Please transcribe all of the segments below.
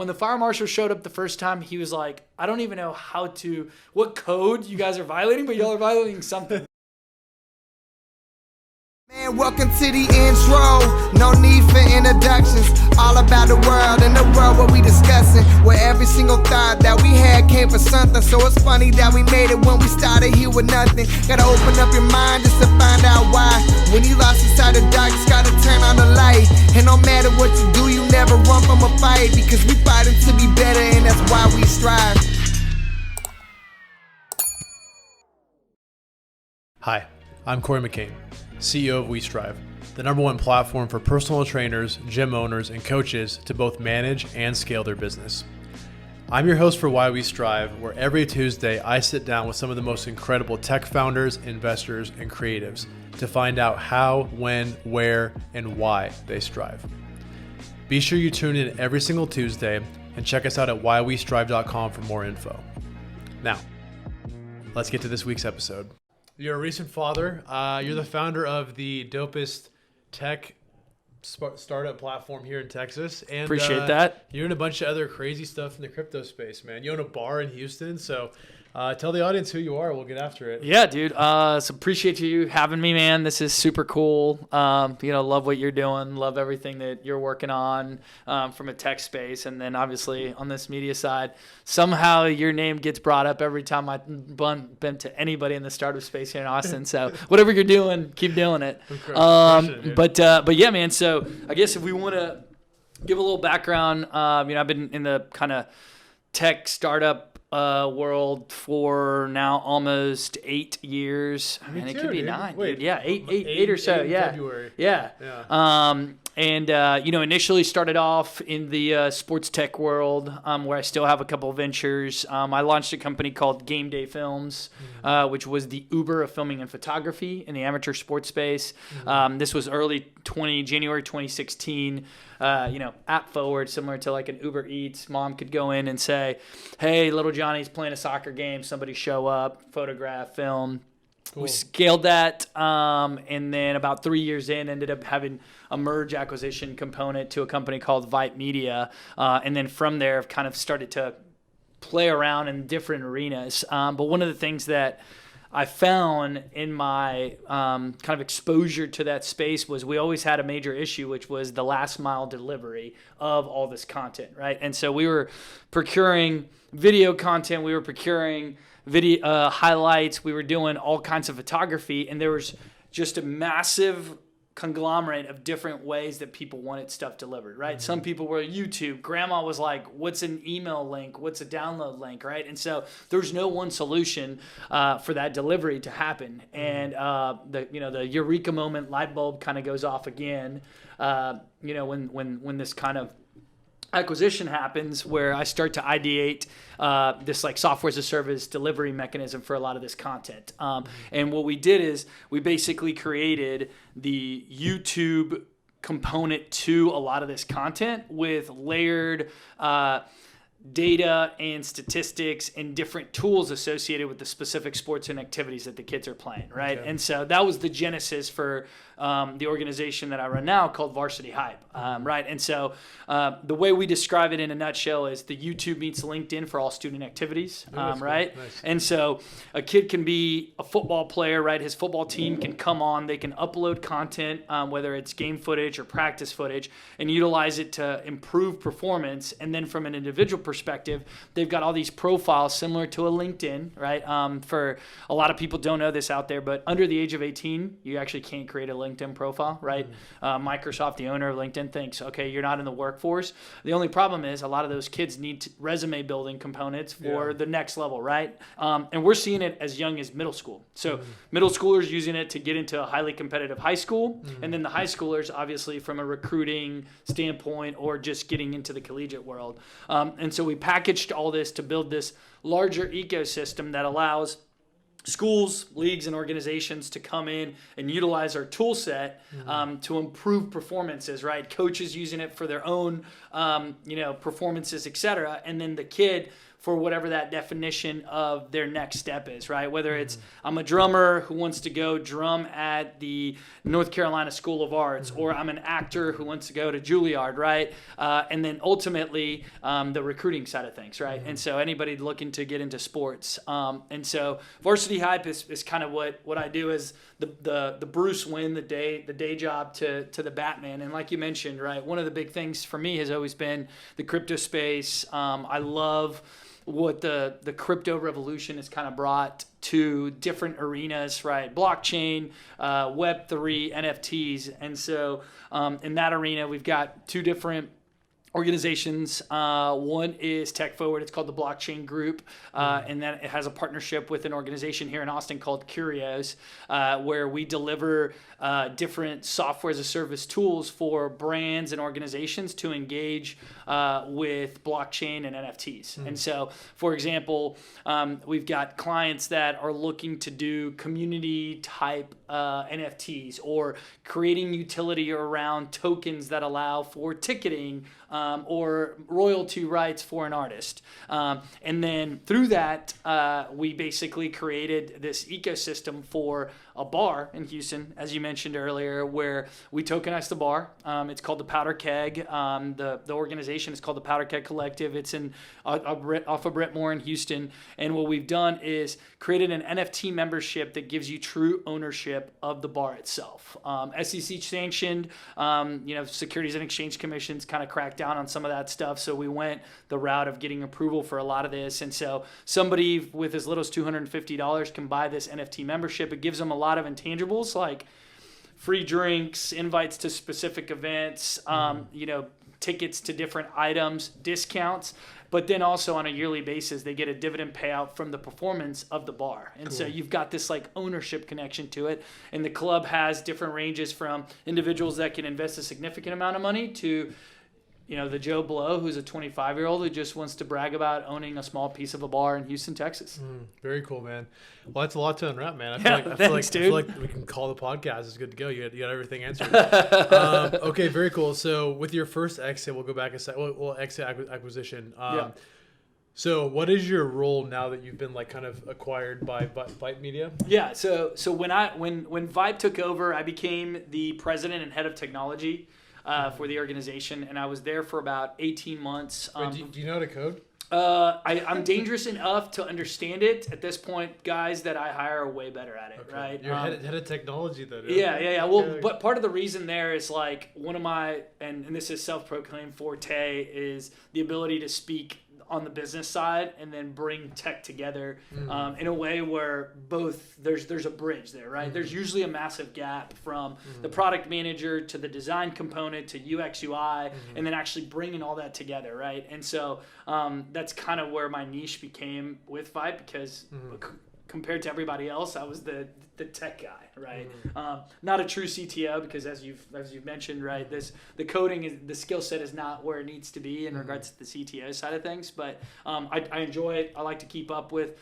When the fire marshal showed up the first time, he was like, I don't even know what code you guys are violating, but y'all are violating something. Man, welcome to the intro. No need for introductions. All about the world and the world what we discussing. Where every single thought that we had came from something. So it's funny that we made it when we started here with nothing. Gotta open up your mind just to find out why. When you lost inside the dark, just gotta turn on the light. And no matter what you do, you never run from a fight. Because we fighting to be better, and that's why we strive. Hi, I'm Corey McCain, CEO of We Strive, the #1 platform for personal trainers, gym owners, and coaches to both manage and scale their business. I'm your host for Why We Strive, where every Tuesday I sit down with some of the most incredible tech founders, investors, and creatives to find out how, when, where, and why they strive. Be sure you tune in every single Tuesday and check us out at whywestrive.com for more info. Now, let's get to this week's episode. You're a recent father. You're the founder of the dopest tech startup platform here in Texas. And Appreciate that. You're in a bunch of other crazy stuff in the crypto space, man. You own a bar in Houston. So tell the audience who you are. We'll get after it. Yeah, dude. So appreciate you having me, man. This is super cool. Love what you're doing. Love everything that you're working on from a tech space. And then obviously on this media side, somehow your name gets brought up every time I bump into anybody in the startup space here in Austin. So whatever you're doing, keep doing it. But yeah, man. So I guess if we want to give a little background, I've been in the kind of tech startup world for now almost 8 years. I mean, it could be 9. Wait, dude. Yeah, eight or so. Yeah. February. Yeah. Initially started off in the sports tech world, where I still have a couple of ventures. I launched a company called Game Day Films, which was the Uber of filming and photography in the amateur sports space. This was January 2016. App forward, similar to like an Uber Eats. Mom could go in and say, hey, little Johnny's playing a soccer game. Somebody show up, photograph, film. Cool. We scaled that, and then about 3 years in, ended up having a merge acquisition component to a company called Vype Media. And then from there, I've kind of started to play around in different arenas. But one of the things that I found in my kind of exposure to that space was we always had a major issue, which was the last mile delivery of all this content, right? And so we were procuring video content, we were procuring video highlights, we were doing all kinds of photography, and there was just a massive conglomerate of different ways that people wanted stuff delivered, right? Mm-hmm. Some people were YouTube. Grandma was like, what's an email link? What's a download link, right? And so there's no one solution for that delivery to happen. Mm-hmm. And the eureka moment, light bulb kind of goes off again, when this kind of acquisition happens, where I start to ideate this like software as a service delivery mechanism for a lot of this content. And what we did is we basically created the YouTube component to a lot of this content with layered data and statistics and different tools associated with the specific sports and activities that the kids are playing, right? Okay. And so that was the genesis for the organization that I run now called Varsity Hype, right? And so the way we describe it in a nutshell is the YouTube meets LinkedIn for all student activities, right? Cool. Nice. And so a kid can be a football player, right? His football team can come on, they can upload content, whether it's game footage or practice footage, and utilize it to improve performance. And then from an individual perspective, they've got all these profiles similar to a LinkedIn, right? For a lot of people don't know this out there, but under the age of 18, you actually can't create a LinkedIn profile, right? Microsoft, the owner of LinkedIn, thinks, okay, you're not in the workforce. The only problem is a lot of those kids need resume building components for the next level, right? And we're seeing it as young as middle school. So middle schoolers using it to get into a highly competitive high school, and then the high schoolers, obviously, from a recruiting standpoint or just getting into the collegiate world. And so we packaged all this to build this larger ecosystem that allows schools, leagues, and organizations to come in and utilize our tool set to improve performances, right? Coaches using it for their own, performances, et cetera. And then the kid for whatever that definition of their next step is, right? Whether it's I'm a drummer who wants to go drum at the North Carolina School of Arts, or I'm an actor who wants to go to Juilliard, right? And then ultimately the recruiting side of things, right? And so anybody looking to get into sports. And so Varsity Hype is kind of what I do is the Bruce Wayne, the day job to the Batman. And like you mentioned, right, one of the big things for me has always been the crypto space. I love what the crypto revolution has kind of brought to different arenas, right? Blockchain, Web3, NFTs. And so in that arena, we've got two different organizations. One is Tech Forward. It's called the Blockchain Group, and then it has a partnership with an organization here in Austin called Curios, where we deliver different software as a service tools for brands and organizations to engage with blockchain and NFTs. And so, for example, we've got clients that are looking to do community type NFTs, or creating utility around tokens that allow for ticketing or royalty rights for an artist. And then through that, we basically created this ecosystem for a bar in Houston, as you mentioned earlier, where we tokenize the bar. It's called the Powder Keg. The organization is called the Powder Keg Collective. It's off of Brentmore in Houston. And what we've done is created an NFT membership that gives you true ownership of the bar itself. SEC sanctioned, Securities and Exchange Commission's kind of cracked down on some of that stuff. So we went the route of getting approval for a lot of this. And so somebody with as little as $250 can buy this NFT membership. It gives them a lot of intangibles like free drinks, invites to specific events, tickets to different items, discounts, but then also on a yearly basis, they get a dividend payout from the performance of the bar. And so you've got this like ownership connection to it. And the club has different ranges from individuals that can invest a significant amount of money to the Joe Blow, who's a 25-year-old who just wants to brag about owning a small piece of a bar in Houston, Texas. Very cool, man. Well, that's a lot to unwrap, man. I Dude. feel like we can call the podcast. It's good to go. You got everything answered. Okay, very cool. So with your first exit, we'll go back a second. We'll exit acquisition. So what is your role now that you've been like kind of acquired by Vibe Media? Yeah. So when Vibe took over, I became the president and head of technology for the organization, and I was there for about 18 months. Wait, do you know how to code? I'm dangerous enough to understand it. At this point, guys that I hire are way better at it, right? You're head of technology, though. Yeah. Well, but part of the reason there is like one of my, and this is self-proclaimed forte, is the ability to speak on the business side and then bring tech together in a way where both there's a bridge there, right? There's usually a massive gap from the product manager to the design component to UX UI, and then actually bringing all that together, right? And so that's kind of where my niche became with Vibe, because compared to everybody else, I was the tech guy, right? Not a true CTO, because as you've mentioned, right, the coding is, the skill set is not where it needs to be in regards to the CTO side of things. But I enjoy it. I like to keep up with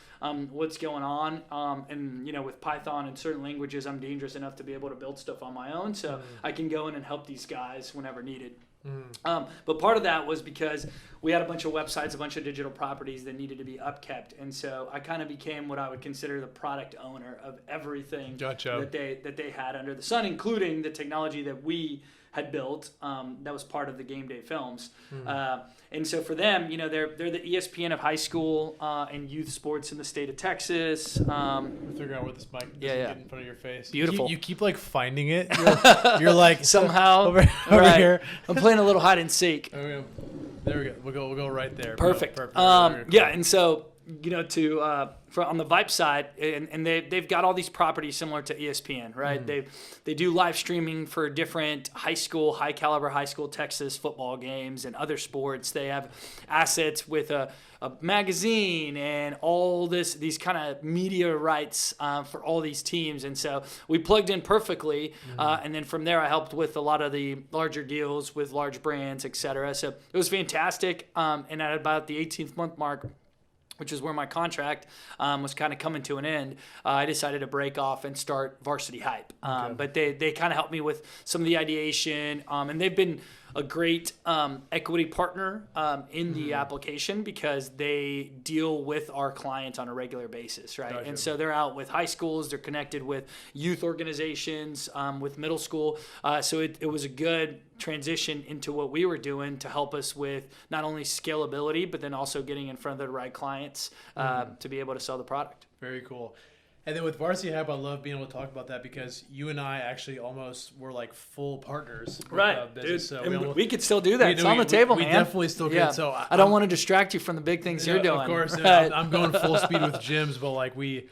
what's going on, and with Python and certain languages, I'm dangerous enough to be able to build stuff on my own, so I can go in and help these guys whenever needed. But part of that was because we had a bunch of websites, a bunch of digital properties that needed to be upkept, and so I kind of became what I would consider the product owner of everything that they had under the sun, including the technology that we had built that was part of the Game Day Films. And so for them, they're the ESPN of high school and youth sports in the state of Texas. Figure out where this mic doesn't get in front of your face. Beautiful. You keep like finding it. You're like somehow over here. I'm playing a little hide and seek. There we go. We'll go right there. Perfect. Yeah, and so on the Vibe side, and they've got all these properties similar to ESPN, right? They do live streaming for different high caliber high school Texas football games and other sports. They have assets with a magazine and all these kind of media rights for all these teams, and so we plugged in perfectly. And then from there, I helped with a lot of the larger deals with large brands, etc. So it was fantastic. And at about the 18th month mark, which is where my contract was kind of coming to an end, I decided to break off and start Varsity Hype. But they kind of helped me with some of the ideation, and they've been a great equity partner in the application because they deal with our clients on a regular basis, right? Gotcha. And so they're out with high schools, they're connected with youth organizations, with middle school. So it was a good transition into what we were doing to help us with not only scalability, but then also getting in front of the right clients to be able to sell the product. Very cool. And then with Varsity Hype, I love being able to talk about that because you and I actually almost were like full partners. Right, Business. dude. So And we could still do that. It's on the table, man. We definitely still can. So I don't want to distract you from the big things you're doing. Of course. Right? I'm going full speed with gyms, but like we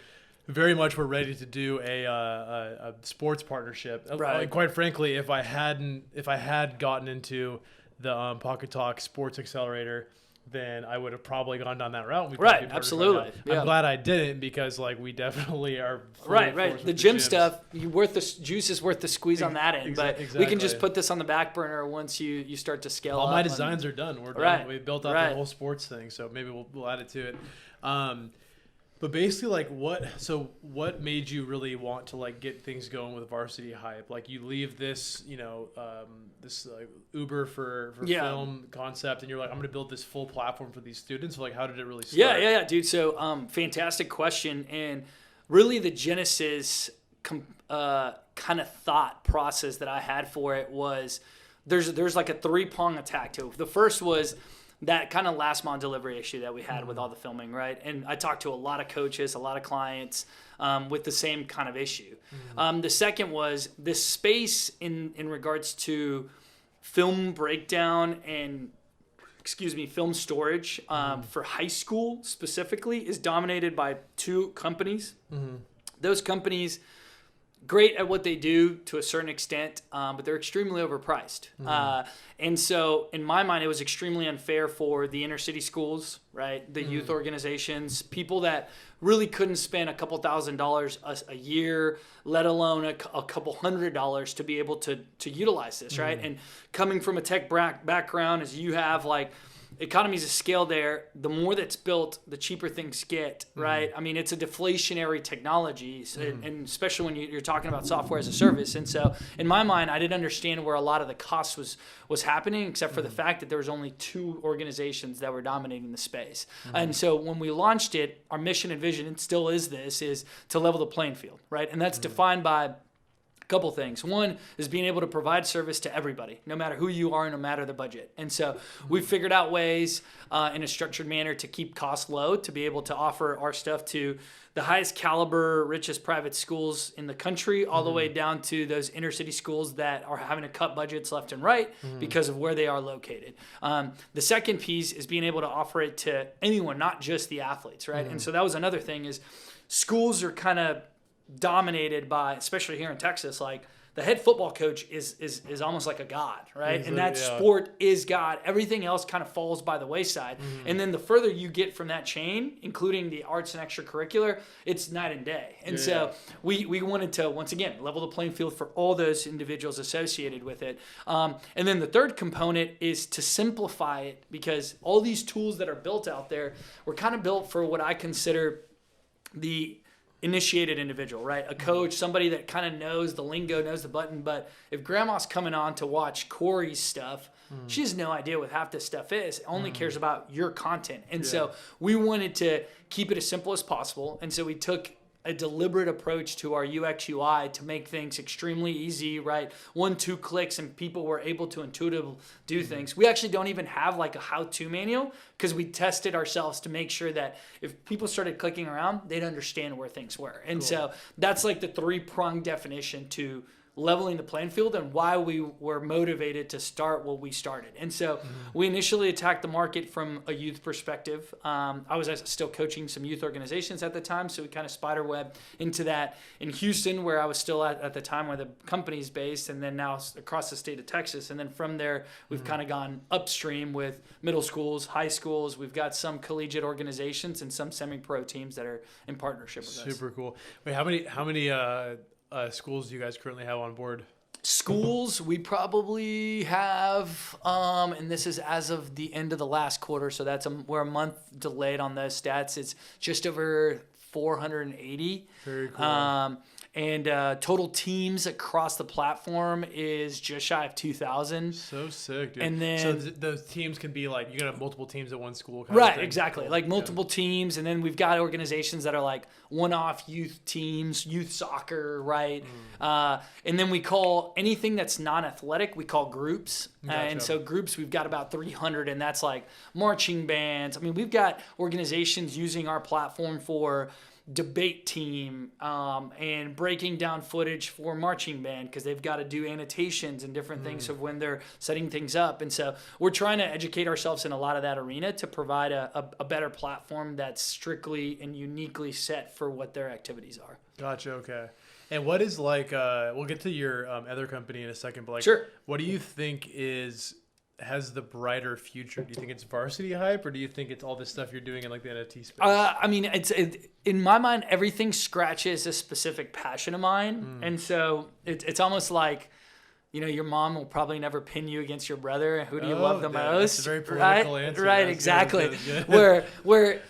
very much were ready to do a sports partnership. Right. Like, quite frankly, if I had gotten into the Pocket Talk Sports Accelerator, then I would have probably gone down that route. Right, absolutely. I'm glad I didn't because like we definitely are right. The gym stuff, juice is worth the squeeze on that end. But we can just put this on the back burner once you start to scale all up. my designs are done. We're done. Right, We built out the whole sports thing, so maybe we'll add it to it. But basically, like, what made you really want to like get things going with Varsity Hype? Like, you leave this, this Uber for film concept, and you're like, I'm going to build this full platform for these students. So, like, how did it really start? Yeah, dude. So, fantastic question, and really the genesis kind of thought process that I had for it was there's like a 3-prong attack to it. The first was that kind of last mile delivery issue that we had with all the filming, right? And I talked to a lot of coaches, a lot of clients with the same kind of issue. The second was this space in regards to film breakdown and film storage for high school specifically is dominated by 2 companies. Those companies, great at what they do to a certain extent, but they're extremely overpriced. And so in my mind, it was extremely unfair for the inner city schools, right? The youth organizations, people that really couldn't spend a couple $1,000s a year, let alone a couple $100s to be able to utilize this, right? And coming from a tech background, as you have, like, economies of scale there, the more that's built, the cheaper things get, right? I mean, it's a deflationary technology, and especially when you're talking about software as a service. And so in my mind, I didn't understand where a lot of the cost was happening, except for the fact that there was only 2 organizations that were dominating the space. And so when we launched it, our mission and vision, and still is to level the playing field, right? And that's defined by couple things. One is being able to provide service to everybody, no matter who you are, no matter the budget. And so we've figured out ways in a structured manner to keep costs low, to be able to offer our stuff to the highest caliber, richest private schools in the country, all the way down to those inner city schools that are having to cut budgets left and right because of where they are located. The second piece is being able to offer it to anyone, not just the athletes, right? And so that was another thing is schools are kind of dominated by, especially here in Texas, like the head football coach is almost like a god, right? And that sport is God. Everything else kind of falls by the wayside. And then the further you get from that chain, including the arts and extracurricular, it's night and day. And so we wanted to, once again, level the playing field for all those individuals associated with it. And then the third component is to simplify it, because all these tools that are built out there were kind of built for what I consider the initiated individual, right? A coach, somebody that kind of knows the lingo, knows the button. But if grandma's coming on to watch Corey's stuff, she has no idea what half this stuff is. Only cares about your content. And so we wanted to keep it as simple as possible. And so we took a deliberate approach to our UX UI to make things extremely easy, right? 1-2 clicks and people were able to intuitively do things. We actually don't even have like a how-to manual, because we tested ourselves to make sure that if people started clicking around, they'd understand where things were. And so that's like the 3-pronged definition to leveling the playing field and why we were motivated to start what we started. And so we initially attacked the market from a youth perspective. I was still coaching some youth organizations at the time, so we kind of spiderweb into that in Houston, where I was still at the time where the company's based, and then now across the state of Texas. And then from there, we've kind of gone upstream with middle schools, high schools. We've got some collegiate organizations and some semi-pro teams that are in partnership with us. Super cool. Wait, how many schools do you guys currently have on board? Schools, we probably have, and this is as of the end of the last quarter, so we're a month delayed on those stats. It's just over 480. Very cool. And total teams across the platform is just shy of 2,000. So sick, dude. And then, so those teams can be like, you can have multiple teams at one school. Right, exactly. Like multiple teams. And then we've got organizations that are like one-off youth teams, youth soccer, right? And then we call anything that's non-athletic, we call groups. Gotcha. And so groups, we've got about 300, and that's like marching bands. I mean, we've got organizations using our platform for debate team and breaking down footage for marching band because they've got to do annotations and different things of when they're setting things up. And so we're trying to educate ourselves in a lot of that arena to provide a better platform that's strictly and uniquely set for what their activities are. Gotcha. Okay. And what is like, we'll get to your other company in a second, but like, Sure. What do you think has the brighter future? Do you think it's Varsity Hype, or do you think it's all this stuff you're doing in like the NFT space? I mean, in my mind, everything scratches a specific passion of mine. And so it's almost like, you know, your mom will probably never pin you against your brother. Who do you love the most? That's a very political answer. Right, That's exactly. good. Where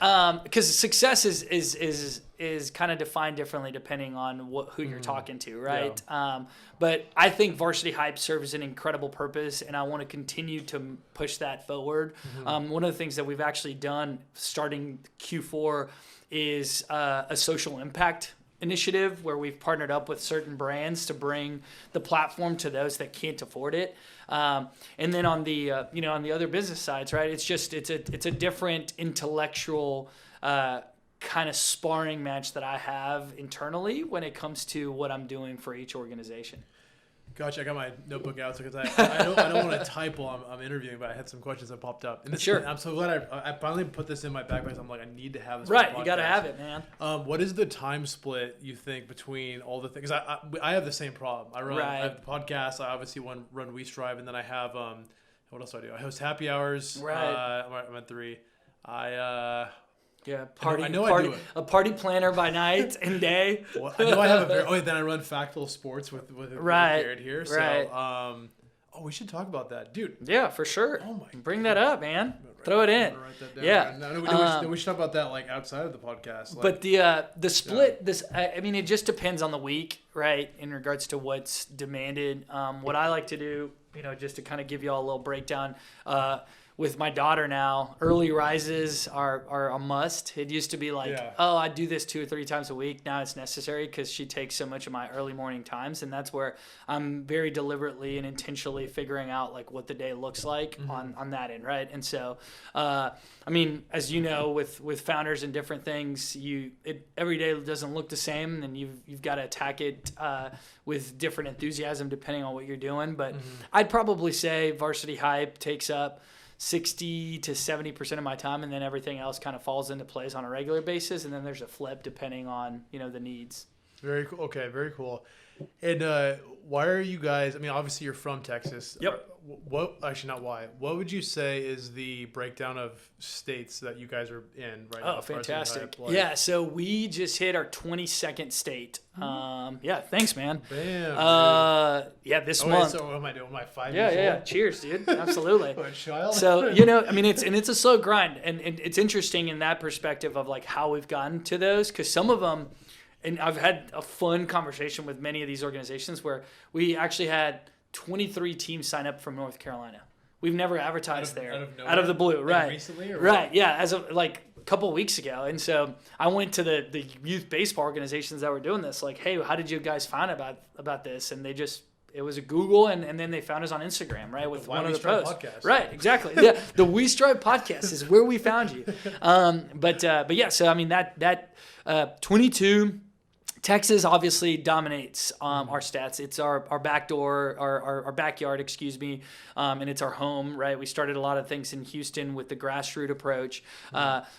because success is kind of defined differently depending on who you're talking to, right? Yeah. But I think Varsity Hype serves an incredible purpose, and I want to continue to push that forward. One of the things that we've actually done starting Q4 is a social impact initiative where we've partnered up with certain brands to bring the platform to those that can't afford it. And then on the on the other business sides, right? It's a different intellectual kind of sparring match that I have internally when it comes to what I'm doing for each organization. Gotcha. I got my notebook out because I don't want to type while I'm interviewing, but I had some questions that popped up. And Sure. I'm so glad I finally put this in my backpack. I'm like, I need to have this. Right. You got to have it, man. What is the time split you think between all the things? I have the same problem. I have the podcast. I obviously run We Strive, and then I have what else do I do? I host happy hours. Right. I'm at 3. Yeah, I know I do it. A party planner by night and day. Well, I know I have then I run Factual Sports with Garrett here. So, right. We should talk about that, dude. Yeah, for sure. Oh my! Bring that up, man. Throw it in. Write that down. Yeah. No, we should talk about that like outside of the podcast. Like, but the split, I mean, it just depends on the week, right? In regards to what's demanded. What I like to do, just to kind of give you all a little breakdown. With my daughter now, early rises are a must. It used to be like, I do this 2 or 3 times a week. Now it's necessary because she takes so much of my early morning times, and that's where I'm very deliberately and intentionally figuring out like what the day looks like on that end, right? And so, I mean, as you know, with founders and different things, every day doesn't look the same, and you've got to attack it with different enthusiasm depending on what you're doing. But I'd probably say Varsity Hype takes up 60 to 70% of my time, and then everything else kind of falls into place on a regular basis, and then there's a flip depending on the needs. Very cool. Okay, very cool. And why are you guys? I mean, obviously you're from Texas. Yep. Actually, not why. What would you say is the breakdown of states that you guys are in right now? Oh, fantastic! Yeah, so we just hit our 22nd state. Yeah, thanks, man. Bam. This month. So what am I doing? Am I 5 years old? Yeah. Cheers, dude. Absolutely. What a child. So I mean, it's a slow grind, and it's interesting in that perspective of like how we've gotten to those, because some of them. And I've had a fun conversation with many of these organizations where we actually had 23 teams sign up from North Carolina. We've never advertised out of the blue, right? Recently, or right? Yeah, as of like a couple of weeks ago. And so I went to the youth baseball organizations that were doing this, like, hey, how did you guys find about this? And it was a Google, and then they found us on Instagram, right, with one of the posts. Podcast. Right, exactly. Yeah, the We Strive podcast is where we found you. But yeah, so I mean that 22. Texas obviously dominates our stats. It's our back door, our backyard, and it's our home, right? We started a lot of things in Houston with the grassroots approach.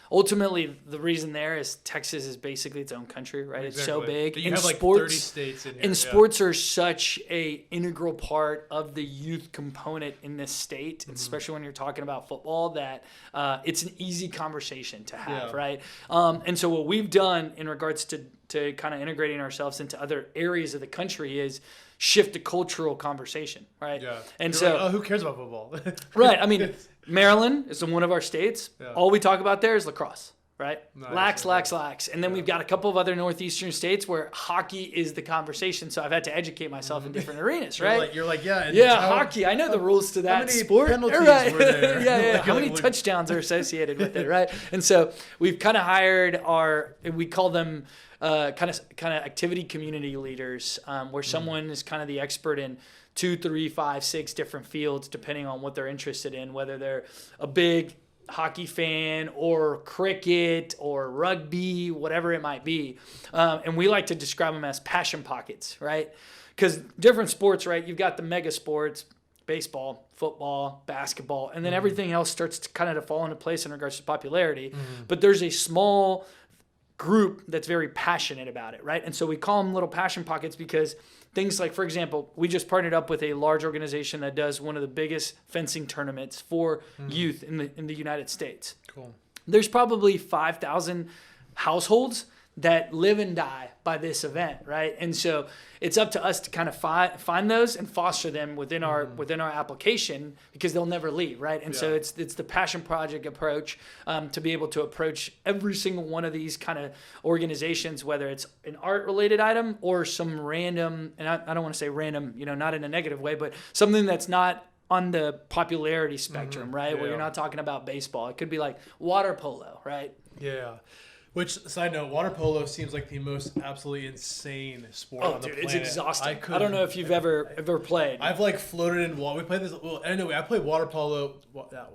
Ultimately, the reason there is Texas is basically its own country, right? Exactly. It's so big. But you have like 30 states in here. And sports are such a integral part of the youth component in this state, especially when you're talking about football, that it's an easy conversation to have, right? And so what we've done in regards to kind of integrating ourselves into other areas of the country is shift the cultural conversation, right? Yeah. And You're so, like, who cares about football? right. I mean, Maryland is in one of our states. Yeah. All we talk about there is lacrosse. right? Nice. Lax. And then we've got a couple of other northeastern states where hockey is the conversation. So I've had to educate myself in different arenas, right? You're like, yeah. Hockey. I know the rules to that many sport. penalties right. were there? yeah. How many touchdowns are associated with it, right? And so we've kind of hired we call them kind of activity community leaders, where someone is kind of the expert in 2, 3, 5, 6 different fields, depending on what they're interested in, whether they're a big hockey fan or cricket or rugby, whatever it might be. And we like to describe them as passion pockets, right? Because different sports, right? You've got the mega sports, baseball, football, basketball, and then everything else starts to kind of fall into place in regards to popularity. But there's a small group that's very passionate about it, right? And so we call them little passion pockets because things like, for example, we just partnered up with a large organization that does one of the biggest fencing tournaments for youth in the United States. Cool. There's probably 5,000 households that live and die by this event, right? And so it's up to us to kind of find those and foster them within our application, because they'll never leave, right? And so it's the passion project approach, to be able to approach every single one of these kind of organizations, whether it's an art related item or some random, and I don't want to say random, not in a negative way, but something that's not on the popularity spectrum, right? Yeah. Where you're not talking about baseball. It could be like water polo, right? Yeah. Which, side note, water polo seems like the most absolutely insane sport on the planet. It's exhausting. I don't know if you've ever played. I've floated in water. We played this. Well, anyway, I played water polo.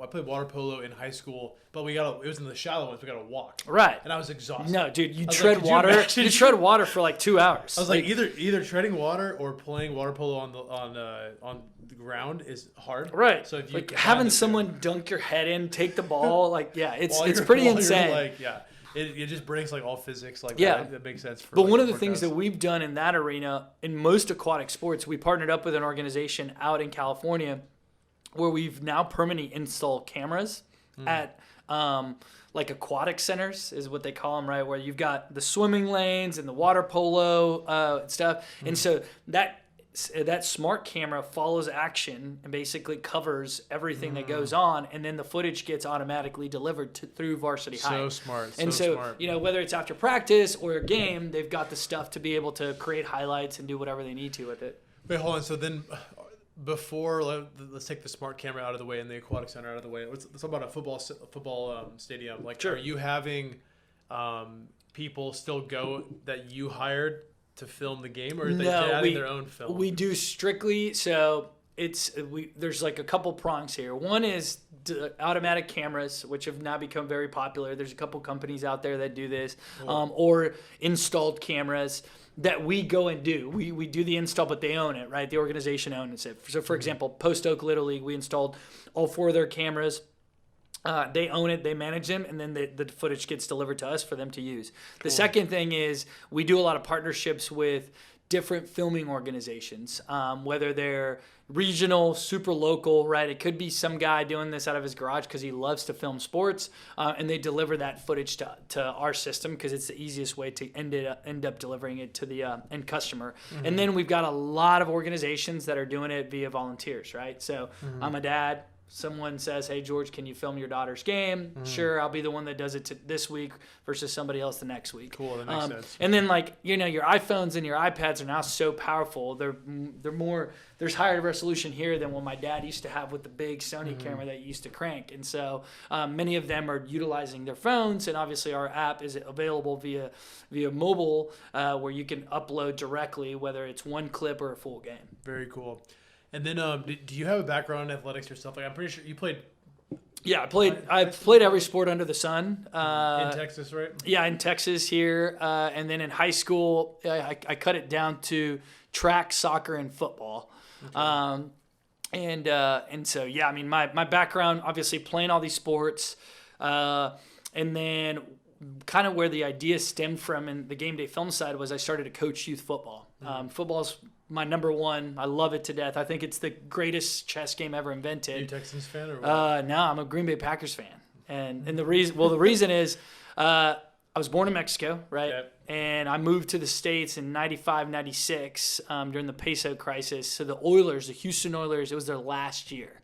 I played water polo in high school, but it was in the shallow ones. We got to walk. Right. And I was exhausted. No, dude, you tread water. You tread water for like 2 hours. I was like either treading water or playing water polo on the ground is hard. Right. So if you having someone dunk your head in, take the ball, it's pretty insane. It just breaks all physics that makes sense for. But one of the things that we've done in that arena, in most aquatic sports, we partnered up with an organization out in California where we've now permanently installed cameras at aquatic centers is what they call them, right? Where you've got the swimming lanes and the water polo stuff. And so that smart camera follows action and basically covers everything that goes on, and then the footage gets automatically delivered through Varsity Hype. So smart. And so whether it's after practice or a game, they've got the stuff to be able to create highlights and do whatever they need to with it. Wait, hold on. So then, let's take the smart camera out of the way and the aquatic center out of the way. Let's talk about a football stadium. Sure. Are you having people still go that you hired to film the game, or are they adding their own film? We do strictly so. There's a couple prongs here. One is automatic cameras, which have now become very popular. There's a couple companies out there that do this, or installed cameras that we go and do. We do the install, but they own it, right? The organization owns it. So, for example, Post Oak Little League, we installed all 4 of their cameras. They own it, they manage them, and then the footage gets delivered to us for them to use. Cool. The second thing is we do a lot of partnerships with different filming organizations, whether they're regional, super local, right? It could be some guy doing this out of his garage because he loves to film sports, and they deliver that footage to our system because it's the easiest way to end up delivering it to the end customer. And then we've got a lot of organizations that are doing it via volunteers, right? So I'm a dad. Someone says, hey, George, can you film your daughter's game? Sure, I'll be the one that does it this week versus somebody else the next week. Cool, that makes sense. And then, your iPhones and your iPads are now so powerful. There's higher resolution here than what my dad used to have with the big Sony camera that you used to crank. And so many of them are utilizing their phones, and obviously our app is available via mobile where you can upload directly, whether it's one clip or a full game. Very cool. And then, do you have a background in athletics yourself? I'm pretty sure you played. Yeah, I played every sport under the sun. In Texas, right? Yeah, in Texas here, and then in high school, I cut it down to track, soccer, and football. Okay. And so my background, obviously playing all these sports, and then kind of where the idea stemmed from in the game day film side was I started to coach youth football. Football's my number one. I love it to death. I think it's the greatest chess game ever invented. Are you a Texans fan or what? No, I'm a Green Bay Packers fan. And the reason is I was born in Mexico, right? Yep. And I moved to the States in 95, 96 during the peso crisis. So the Oilers, the Houston Oilers, it was their last year.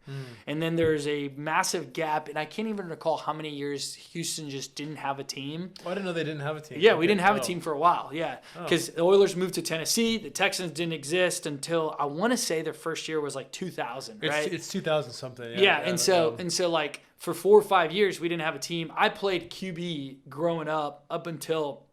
And then there's a massive gap, and I can't even recall how many years Houston just didn't have a team. Oh, I didn't know they didn't have a team. Yeah, we didn't have a team for a while, because the Oilers moved to Tennessee. The Texans didn't exist until, I want to say their first year was like 2000, right? It's 2000 something. Yeah, and so like for 4 or 5 years, we didn't have a team. I played QB growing up until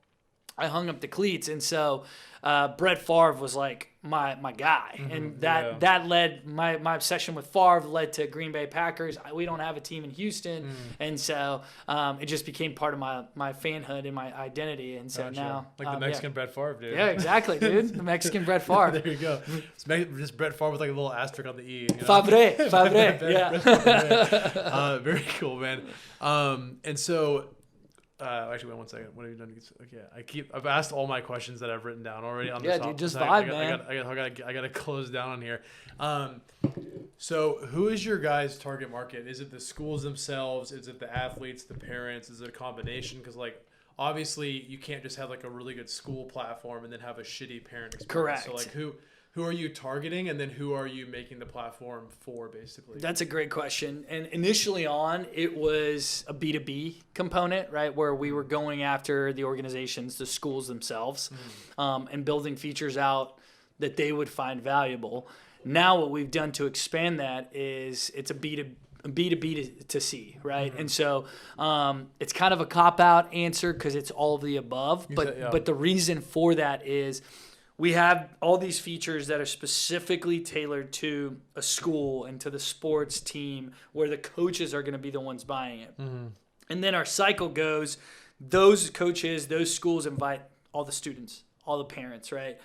I hung up the cleats. And so Brett Favre was like my guy. And that led, my obsession with Favre led to Green Bay Packers. We don't have a team in Houston. And so it just became part of my fanhood and my identity. And so now. Like the Mexican Brett Favre, dude. Yeah, exactly, dude. The Mexican Brett Favre. There you go. It's just Brett Favre with like a little asterisk on the E. You know? Favre. Yeah. Very cool, man. And so. Actually, wait 1 second. What have you done? Okay, I've asked all my questions that I've written down already on this. Yeah, dude, just vibe, man. I got to close down on here. So who is your guys' target market? Is it the schools themselves? Is it the athletes, the parents? Is it a combination? Because like obviously you can't just have like a really good school platform and then have a shitty parent experience. Correct. So like who are you targeting, and then who are you making the platform for, basically? That's a great question. And initially on, it was a B2B component, right, where we were going after the organizations, the schools themselves, and building features out that they would find valuable. Now what we've done to expand that is it's a B2B to C, right? And so it's kind of a cop-out answer because it's all of the above. But the reason for that is we have all these features that are specifically tailored to a school and to the sports team where the coaches are going to be the ones buying it. And then our cycle goes, those coaches, those schools invite all the students, all the parents, right?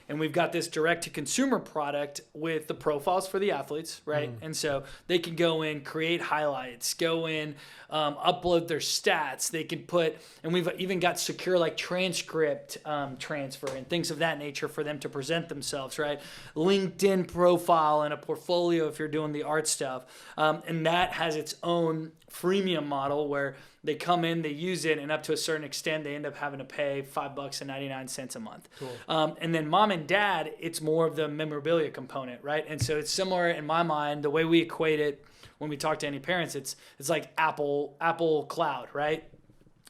And we've got this direct-to-consumer product with the profiles for the athletes, right? And so they can go in, create highlights, go in, upload their stats. They can put, and we've even got secure like transcript transfer and things of that nature for them to present themselves, right? LinkedIn profile and a portfolio if you're doing the art stuff. And that has its own freemium model where they come in, they use it, and up to a certain extent, they end up having to pay $5.99 a month. Cool. And then mom and dad, it's more of the memorabilia component, right? And so it's similar in my mind. The way we equate it when we talk to any parents, it's like Apple Cloud, right?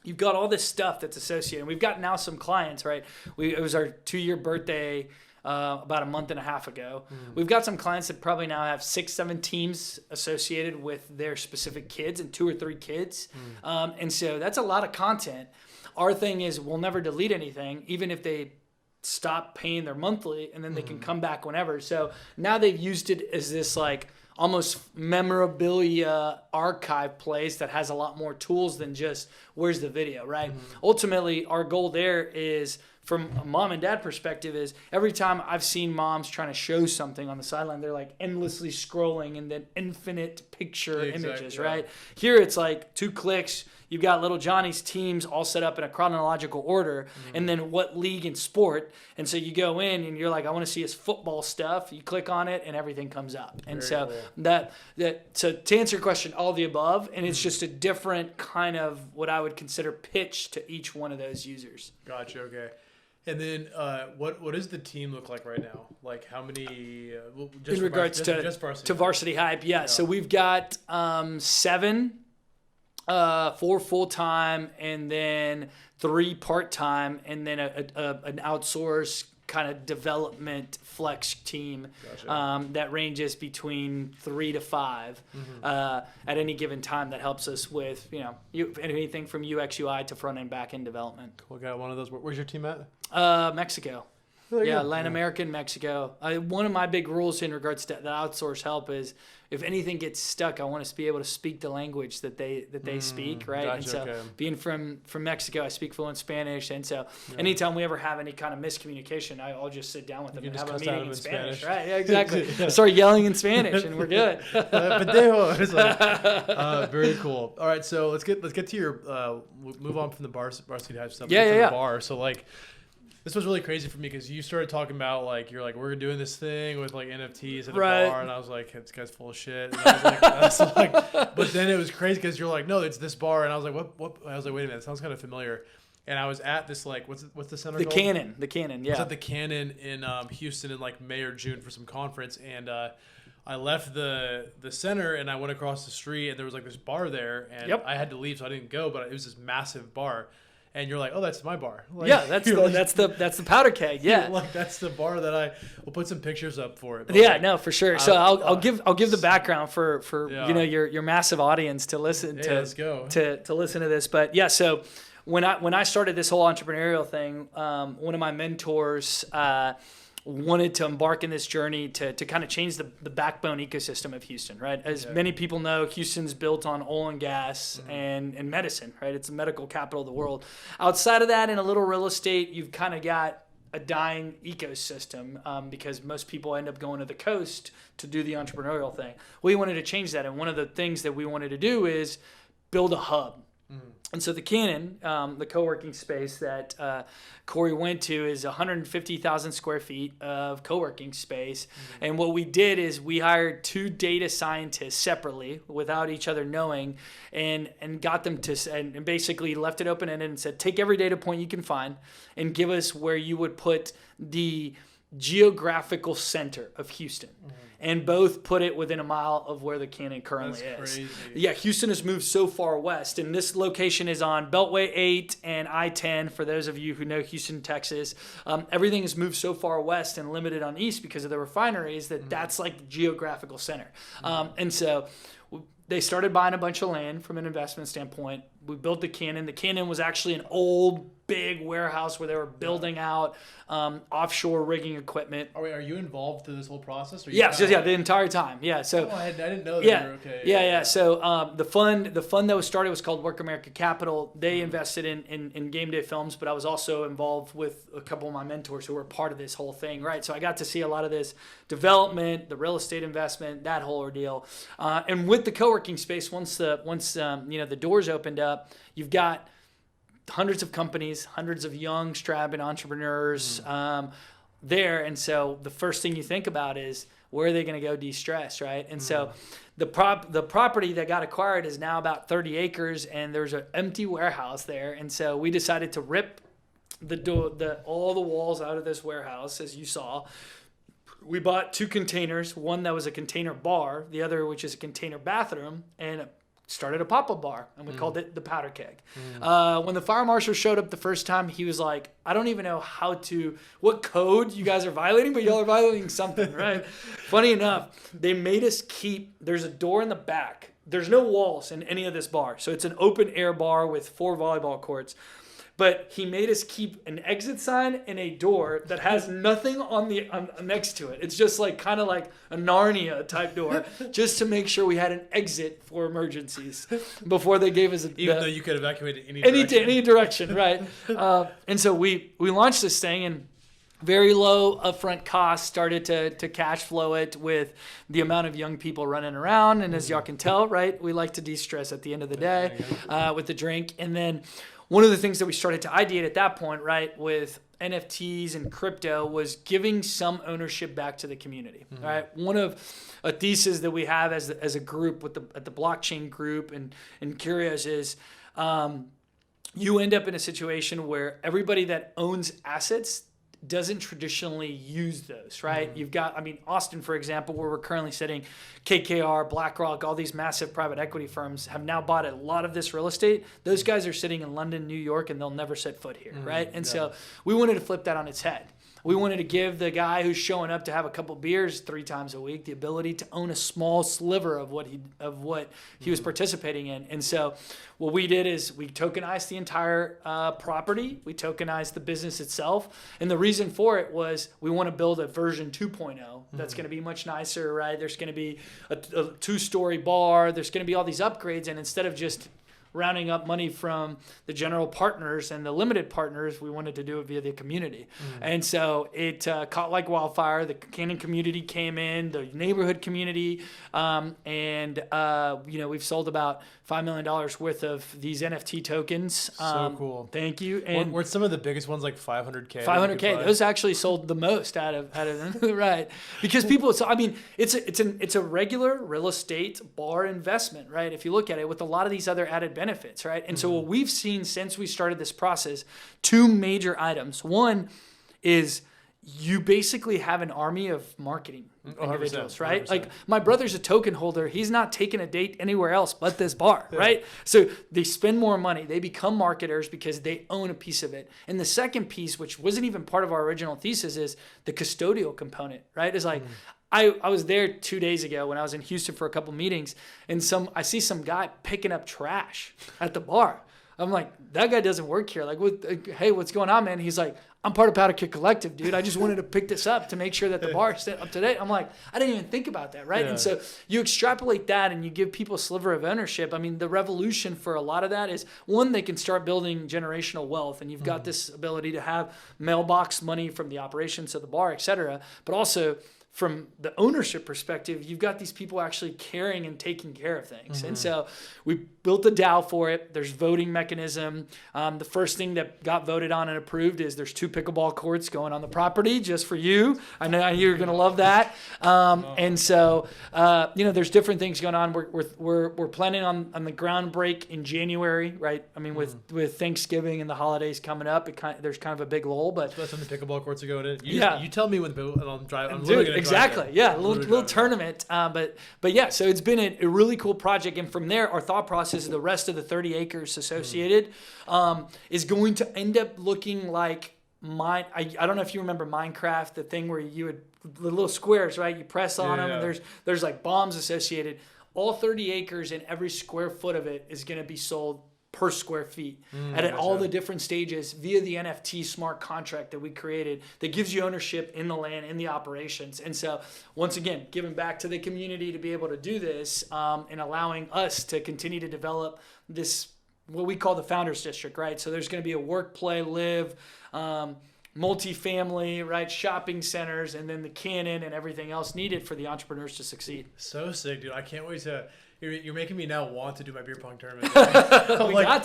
You've got all this stuff that's associated. And we've got now some clients, right? It was our 2-year birthday about a month and a half ago. We've got some clients that probably now have 6-7 teams associated with their specific kids and 2 or 3 kids. And so that's a lot of content. Our thing is we'll never delete anything, even if they stop paying their monthly, and then they can come back whenever. So now they've used it as this like almost memorabilia archive place that has a lot more tools than just where's the video, right? Ultimately, our goal there is, from a mom and dad perspective, is every time I've seen moms trying to show something on the sideline, they're like endlessly scrolling and then infinite picture images, right? Here it's like 2 clicks. You've got little Johnny's teams all set up in a chronological order, and then what league and sport. And so you go in and you're like, I want to see his football stuff. You click on it and everything comes up. And so so to answer your question, all of the above, and it's just a different kind of what I would consider pitch to each one of those users. Gotcha. Okay. And then what does the team look like right now? Like how many? In regards to Varsity Hype, yeah. So we've got 7, 4 full-time, and then 3 part-time, and then an outsourced kind of development flex team. Gotcha. That ranges between 3 to 5 at any given time. That helps us with anything from UX UI to front end back end development. Cool. Got one of those. Where's your team at? Mexico. Latin American, Mexico. One of my big rules in regards to the outsource help is if anything gets stuck, I want us to be able to speak the language that they speak, right? Gotcha, and so being from Mexico, I speak fluent Spanish, and so Yeah. Anytime we ever have any kind of mismission, I'll just sit down with them and have a cuss out meeting in Spanish. Spanish. Right? Yeah, exactly. I start yelling in Spanish, and we're good. Pendejo. It's like, very cool. All right, so let's get to your move on from the Varsity Hype stuff. Yeah. Bar. So like, this was really crazy for me because you started talking about like you're like we're doing this thing with like NFTs at a bar, and I was like, this guy's full of shit. And I was like, but then it was crazy because you're like, no, it's this bar, and I was like, what? I was like, wait a minute, it sounds kind of familiar. and I was at this what's the center The called? Cannon, yeah. I was at the Cannon in Houston in May or June for some conference, and I left the center and I went across the street, and there was this bar there, and I had to leave, so I didn't go. But it was this massive bar, and you're like, "Oh, that's my bar." That's the powder keg. Yeah, that's the bar that we'll put some pictures up for it. But no, for sure. So I'll give the background for your massive audience to listen to. Let's go. To listen to this. But yeah, so when I started this whole entrepreneurial thing, one of my mentors wanted to embark in this journey to kind of change the backbone ecosystem of Houston, right? As many people know, Houston's built on oil and gas and medicine, right? It's the medical capital of the world. Outside of that, in a little real estate, you've kind of got a dying ecosystem because most people end up going to the coast to do the entrepreneurial thing. We wanted to change that, and one of the things that we wanted to do is build a hub. And so the Cannon, the co-working space that Corey went to, is 150,000 square feet of co-working space. And what we did is we hired 2 data scientists separately without each other knowing, and got them to, and basically left it open-ended and said, take every data point you can find and give us where you would put the geographical center of Houston. And both put it within a mile of where the Cannon currently is. Crazy. Yeah, Houston has moved so far west, and this location is on Beltway 8 and I-10. For those of you who know Houston, Texas, everything has moved so far west and limited on east because of the refineries that's like the geographical center. And so they started buying a bunch of land from an investment standpoint. We built the Cannon. The Cannon was actually an old, big warehouse where they were building out offshore rigging equipment. Are you involved through this whole process? The entire time. Yeah. So I didn't know that you were okay. Yeah. So the fund that was started was called Work America Capital. They invested in Game Day Films, but I was also involved with a couple of my mentors who were part of this whole thing, right? So I got to see a lot of this development, the real estate investment, that whole ordeal. And with the co-working space, once the doors opened up, you've got hundreds of companies, hundreds of young, strapping entrepreneurs there. And so the first thing you think about is, where are they going to go de-stress, right? And so the property that got acquired is now about 30 acres, and there's an empty warehouse there. And so we decided to rip all the walls out of this warehouse, as you saw. We bought 2 containers, one that was a container bar, the other which is a container bathroom, and started a pop-up bar, and we called it the Powder Keg. When the fire marshal showed up the first time, he was like, I don't even know what code you guys are violating, but y'all are violating something, right? Funny enough, they made us there's a door in the back. There's no walls in any of this bar. So it's an open air bar with 4 volleyball courts. But he made us keep an exit sign and a door that has nothing on next to it. It's just kind of like a Narnia type door, just to make sure we had an exit for emergencies before they gave us even though you could evacuate in any direction, right? And so we launched this thing, and very low upfront costs, started to cash flow it with the amount of young people running around. And as y'all can tell, right, we like to de-stress at the end of the day with the drink. And then one of the things that we started to ideate at that point, right, with NFTs and crypto, was giving some ownership back to the community, right? One of a thesis that we have as a group at the blockchain group and Curious is you end up in a situation where everybody that owns assets doesn't traditionally use those, right? You've got, Austin, for example, where we're currently sitting, KKR, BlackRock, all these massive private equity firms have now bought a lot of this real estate. Those guys are sitting in London, New York, and they'll never set foot here, right? And so we wanted to flip that on its head. We wanted to give the guy who's showing up to have a couple beers 3 times a week the ability to own a small sliver of what he was participating in. And so what we did is we tokenized the entire property. We tokenized the business itself. And the reason for it was we want to build a version 2.0 that's going to be much nicer, right? There's going to be a 2-story bar. There's going to be all these upgrades. And instead of just rounding up money from the general partners and the limited partners, we wanted to do it via the community. And so it caught like wildfire. The Cannon community came in, the neighborhood community, and we've sold about $5 million worth of these NFT tokens. So cool. Thank you. And weren't some of the biggest ones like 500K? 500K. Those actually sold the most out of them, right? Because people. So I mean, it's a regular real estate bar investment, right? If you look at it with a lot of these other added benefits, right? And so what we've seen since we started this process, two major items. One is you basically have an army of marketing individuals, 100%, right? 100%. Like my brother's a token holder. He's not taking a date anywhere else but this bar, right? So they spend more money. They become marketers because they own a piece of it. And the second piece, which wasn't even part of our original thesis, is the custodial component, right? Is like, I was there 2 days ago when I was in Houston for a couple meetings, and I see some guy picking up trash at the bar. I'm like, that guy doesn't work here. Like, hey, what's going on, man? He's like, I'm part of Powder Keg Collective, dude. I just wanted to pick this up to make sure that the bar is up to date. I'm like, I didn't even think about that, right? Yeah. And so you extrapolate that and you give people a sliver of ownership. I mean, the revolution for a lot of that is, one, they can start building generational wealth, and you've got this ability to have mailbox money from the operations of the bar, et cetera. But also, from the ownership perspective, you've got these people actually caring and taking care of things. And so we built a DAO for it. There's voting mechanism. The first thing that got voted on and approved is there's 2 pickleball courts going on the property just for you. I know you're going to love that. And so, there's different things going on. We're planning on the ground break in January, right? I mean, with Thanksgiving and the holidays coming up, there's kind of a big lull. But that's when the pickleball courts are going in. You tell me when and I'll drive. I'm Dude, literally exactly. Yeah, a little drive tournament. But yeah, so it's been a really cool project. And from there, our thought process is the rest of the 30 acres associated is going to end up looking like I don't know if you remember Minecraft, the thing where you would, the little squares, right? You press on them and there's like bombs associated. All 30 acres and every square foot of it is going to be sold per square feet at all the different stages via the NFT smart contract that we created that gives you ownership in the land, in the operations. And so once again, giving back to the community to be able to do this and allowing us to continue to develop this, what we call the Founders District, right? So there's going to be a work, play, live, multifamily, right? Shopping centers, and then the cannon and everything else needed for the entrepreneurs to succeed. So sick, dude. I can't wait to... You're making me now want to do my beer pong tournament. We got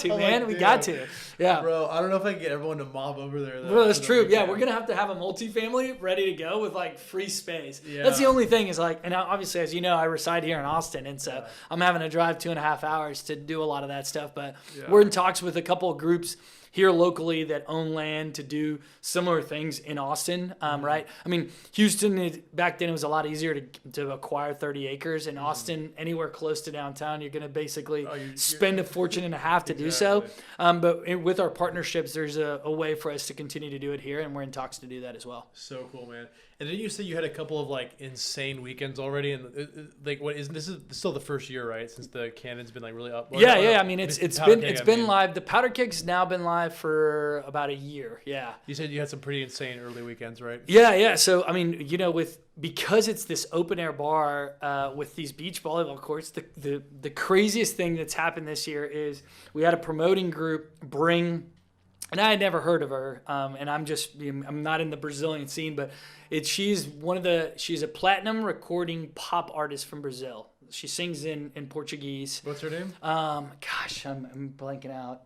to. Yeah. Bro, I don't know if I can get everyone to mob over there. Well, that's true. Yeah, we're going to have a multifamily ready to go with like free space. Yeah. That's the only thing is like, and obviously, as you know, I reside here in Austin. And so I'm having to drive 2.5 hours to do a lot of that stuff. But we're in talks with a couple of groups here locally that own land to do similar things in Austin, right? I mean, Houston, back then it was a lot easier to acquire 30 acres. In Austin, anywhere close to downtown, you're going to basically spend a fortune and a half to do so. But with our partnerships, there's a way for us to continue to do it here, and we're in talks to do that as well. So cool, man. And didn't you say you had a couple of like insane weekends already? And like, this is still the first year, right? Since the cannon's been like really up. Yeah. I mean, it's been live. The Powder Keg's now been live for about a year. Yeah. You said you had some pretty insane early weekends, right? Yeah. So I mean, because it's this open air bar with these beach volleyball courts, the craziest thing that's happened this year is we had a promoting group bring. And I had never heard of her, and I'm not in the Brazilian scene, but she's a platinum recording pop artist from Brazil. She sings in Portuguese. What's her name? I'm blanking out.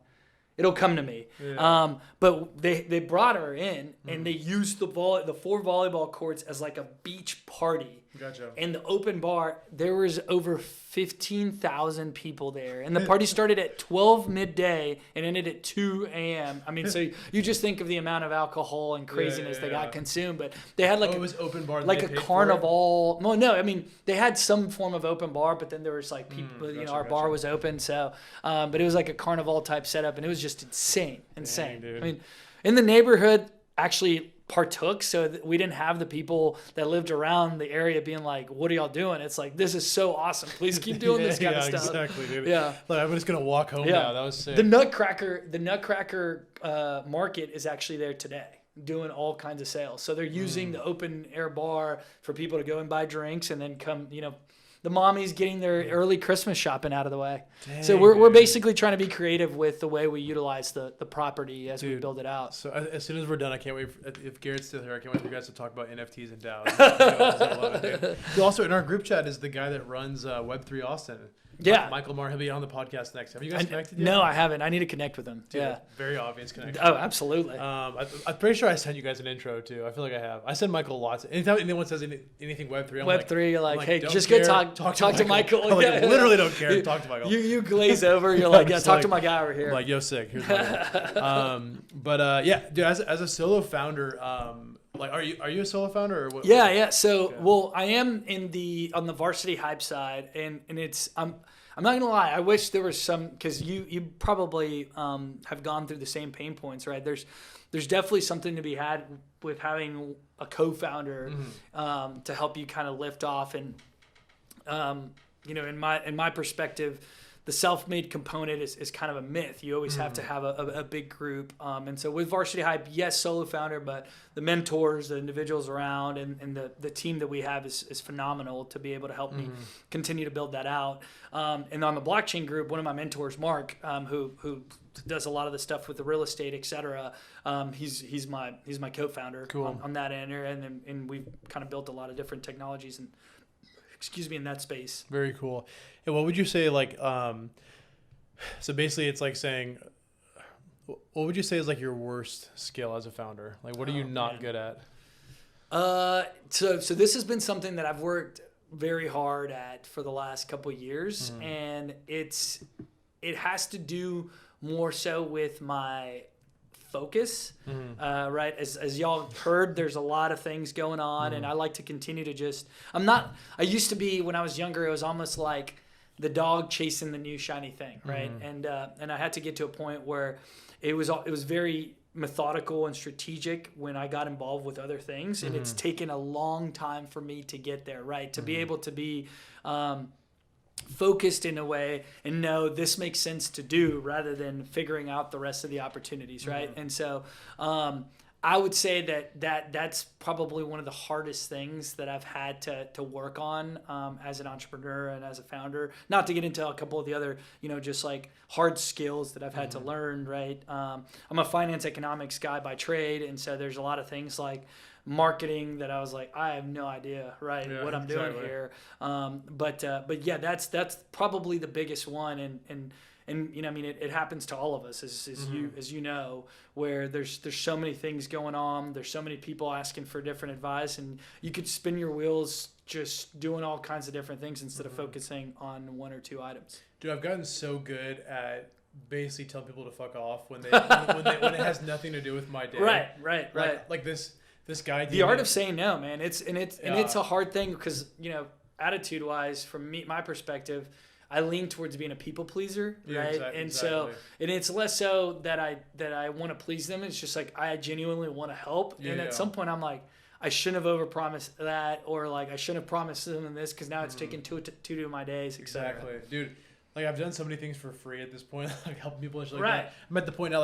It'll come to me. Yeah. But they brought her in, and they used the 4 volleyball courts as like a beach party. Gotcha. And the open bar, there was over 15,000 people there. And the party started at 12 midday and ended at 2 a.m. I mean, so you just think of the amount of alcohol and craziness that got consumed. But they had like it was open bar, like a carnival. Well, no, I mean, they had some form of open bar, but then there was like people, our bar was open. So, but it was like a carnival type setup, and it was just insane. Dang, I mean, in the neighborhood, actually partook, so we didn't have the people that lived around the area being like, what are y'all doing? It's like, this is so awesome, please keep doing this kind of stuff. Exactly, dude. Yeah, like, I'm just gonna walk home now. That was sick. The Nutcracker market is actually there today doing all kinds of sales, so they're using the open air bar for people to go and buy drinks and then come, the mommies getting their early Christmas shopping out of the way. Dang, so we're basically trying to be creative with the way we utilize the property as we build it out. So as soon as we're done, I can't wait. If Garrett's still here, I can't wait for you guys to talk about NFTs and DAOs. Also, in our group chat is the guy that runs Web3 Austin. Yeah. Michael Marr, he'll be on the podcast next. Have you guys connected yet? No, I haven't. I need to connect with him. Dude, yeah. Very obvious connection. Oh, absolutely. I'm pretty sure I sent you guys an intro too. I feel like I have. I send Michael lots. Anytime anyone says anything Web3, I'm Web3, you're like, hey, don't just care. go talk to Michael. I literally don't care. Talk to Michael. You glaze over. You're like, yeah, talk to my guy over here. I'm like, yo, sick. Here's my yeah, dude. As a solo founder, like, are you a solo founder or what? Yeah. So, well, I am on the Varsity Hype side, and it's I'm not gonna lie. I wish there was some, because you probably have gone through the same pain points, right? There's definitely something to be had with having a co-founder to help you kind of lift off, and in my perspective, the self-made component is kind of a myth. You always have to have a big group. And so with Varsity Hype, yes, solo founder, but the mentors, the individuals around, and the team that we have is phenomenal to be able to help me continue to build that out. And on the blockchain group, one of my mentors, Mark, who does a lot of the stuff with the real estate, et cetera, he's my co-founder on that end, and we've kind of built a lot of different technologies and in that space. Very cool. And what would you say, like, so basically it's like saying, what would you say is like your worst skill as a founder? Like, what are you not good at? So this has been something that I've worked very hard at for the last couple of years, and it has to do more so with my focus, right? As y'all heard, there's a lot of things going on, and I like to continue to I used to be, when I was younger, it was almost like the dog chasing the new shiny thing, right? And I had to get to a point where it was very methodical and strategic when I got involved with other things, and it's taken a long time for me to get there, right? To be able to be focused in a way and know this makes sense to do, rather than figuring out the rest of the opportunities, right? And so I would say that's probably one of the hardest things that I've had to work on as an entrepreneur and as a founder. Not to get into a couple of the other, just like hard skills that I've had to learn, right? I'm a finance economics guy by trade, and so there's a lot of things like marketing that I was like, I have no idea, right, what I'm doing here. But yeah, that's probably the biggest one, and it happens to all of us, as you know, where there's so many things going on, there's so many people asking for different advice, and you could spin your wheels just doing all kinds of different things instead of focusing on one or two items. Dude, I've gotten so good at basically telling people to fuck off when it has nothing to do with my day. Right. Like this guy. The art of saying no, man. It's a hard thing because, attitude wise, from my perspective, I lean towards being a people pleaser, right? And so, and it's less so that I want to please them. It's just like I genuinely want to help. And at some point, I'm like, I shouldn't have overpromised that, or like I shouldn't have promised them this because now it's taken two of my days. Exactly, dude. Like I've done so many things for free at this point, like helping people and shit like right. that. I'm at the point now,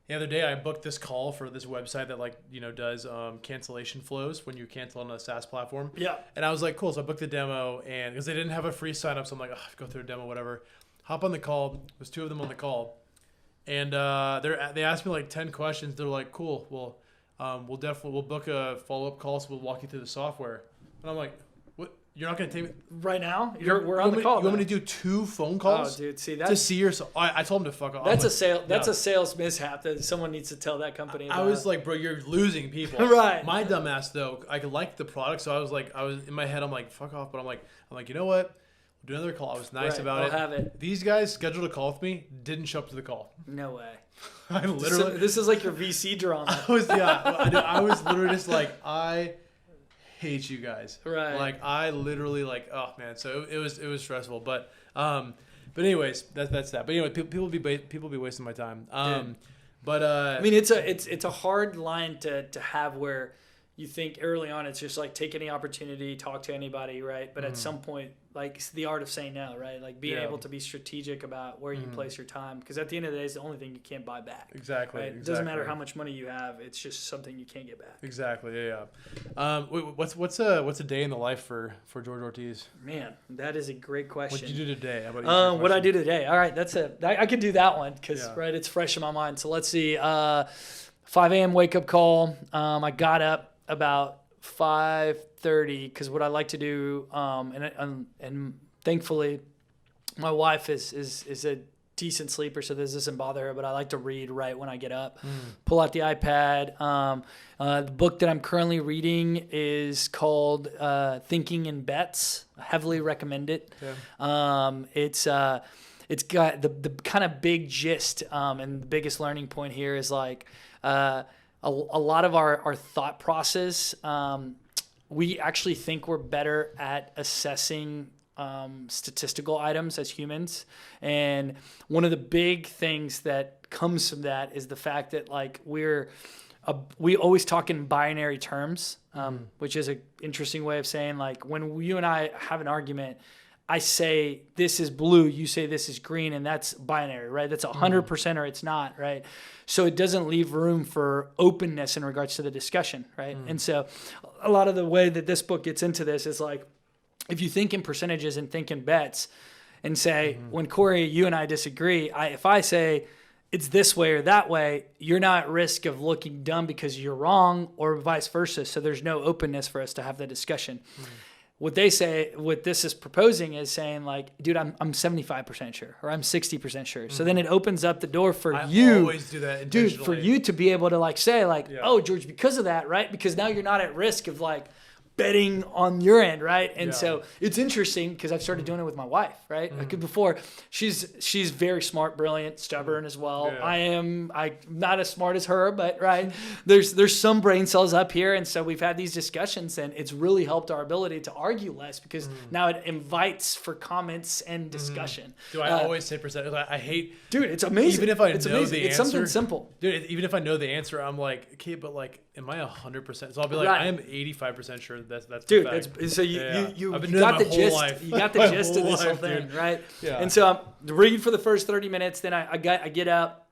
the other day I booked this call for this website that does cancellation flows when you cancel on a SaaS platform. Yeah. And I was like, cool. So I booked the demo, and because they didn't have a free sign up, so I'm like, go through a demo, whatever. Hop on the call. There's two of them on the call, and they asked me like 10 questions. They're like, cool. Well, we'll book a follow up call, so we'll walk you through the software. And I'm like, what? You're not gonna take me right now? We're on the call. You want me to do 2 phone calls? Oh, dude, see to see your. I told him to fuck off. That's a sales mishap that someone needs to tell that company about. I was like, bro, you're losing people. Right. My dumbass though, I liked the product, so I was in my head, I'm like, fuck off. But I'm like, you know what? We'll do another call. I was nice about it. Have it. These guys scheduled a call with me, didn't show up to the call. No way. I literally. This is like your VC drama. I was literally just like, I hate you guys. Right. Like I literally oh man. So it was stressful, but anyways, that's that. But anyway, people be wasting my time. But I mean, it's a hard line to have where you think early on it's just like take any opportunity, talk to anybody, right? But at some point, like it's the art of saying no, right? Like being able to be strategic about where you place your time, because at the end of the day, it's the only thing you can't buy back. Exactly. Right? It doesn't matter how much money you have; it's just something you can't get back. Exactly. Yeah. What's a day in the life for George Ortiz? Man, that is a great question. What did you do today? How about what I do today? All right, I could do that one because right, it's fresh in my mind. So let's see. 5 a.m. wake up call. I got up about 5:30 because what I like to do, and thankfully my wife is a decent sleeper, so this doesn't bother her, but I like to read right when I get up. Pull out the iPad. The book that I'm currently reading is called Thinking in Bets. I heavily recommend it. It's got the kind of big gist, and the biggest learning point here is like a lot of our thought process. We actually think we're better at assessing statistical items as humans, and one of the big things that comes from that is the fact that like we always talk in binary terms, which is an interesting way of saying like when you and I have an argument, I say this is blue, you say this is green, and that's binary, right? That's 100% or it's not, right? So it doesn't leave room for openness in regards to the discussion, right? And so a lot of the way that this book gets into this is like, if you think in percentages and think in bets and say, when Corey, you and I disagree, if I say it's this way or that way, you're not at risk of looking dumb because you're wrong or vice versa. So there's no openness for us to have the discussion. What they say, what this is proposing is saying like, dude, I'm 75% sure or I'm 60% sure. So then it opens up the door for you. I always do that intentionally. Dude, for you to be able to like say like, oh, George, because of that, right? Because now you're not at risk of like, betting on your end, right? And so it's interesting because I've started doing it with my wife, right? Like before, she's very smart, brilliant, stubborn as well. I'm not as smart as her, but right, there's some brain cells up here, and so we've had these discussions, and it's really helped our ability to argue less because now it invites for comments and discussion. Do I always say percentage? I hate, dude. It's amazing. Even if I know the answer, it's something simple, dude. Even if I know the answer, I'm like, okay, but like, am I 100%? So I'll be like, I am 85% sure. That's dude. so you got the gist. Life. You got the gist of this whole thing, dude. Right? Yeah. And so I'm reading for the first 30 minutes. Then I get up,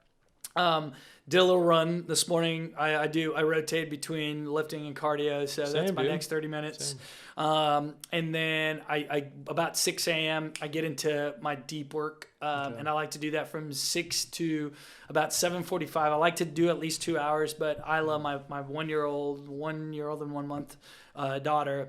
did a little run this morning. I rotate between lifting and cardio, so that's my next 30 minutes. And then I about 6 a.m. I get into my deep work, and I like to do that from 6 to about 7:45. I like to do at least 2 hours, but I love my 1 year old and 1 month daughter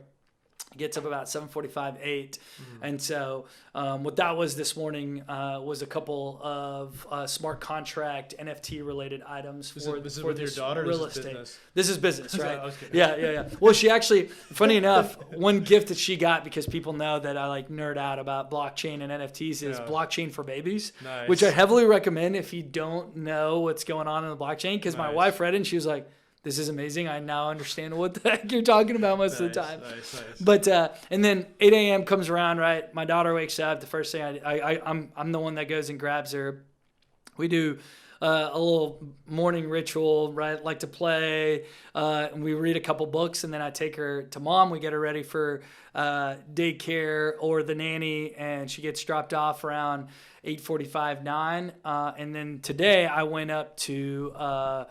gets up about 7:45, 8. And so what that was this morning was a couple of smart contract NFT related items for this your daughter, real estate. Business? This is business, right? Yeah. Well, she actually, funny enough, one gift that she got, because people know that I like nerd out about blockchain and NFTs, is blockchain for babies, which I heavily recommend if you don't know what's going on in the blockchain, because my wife read it and she was like, this is amazing. I now understand what the heck you're talking about most of the time. Nice. But and then 8 a.m. comes around, right? My daughter wakes up. The first thing I'm the one that goes and grabs her. We do a little morning ritual, right? Like to play. And we read a couple books, and then I take her to mom. We get her ready for daycare or the nanny, and she gets dropped off around 8:45, 9. And then today I went up to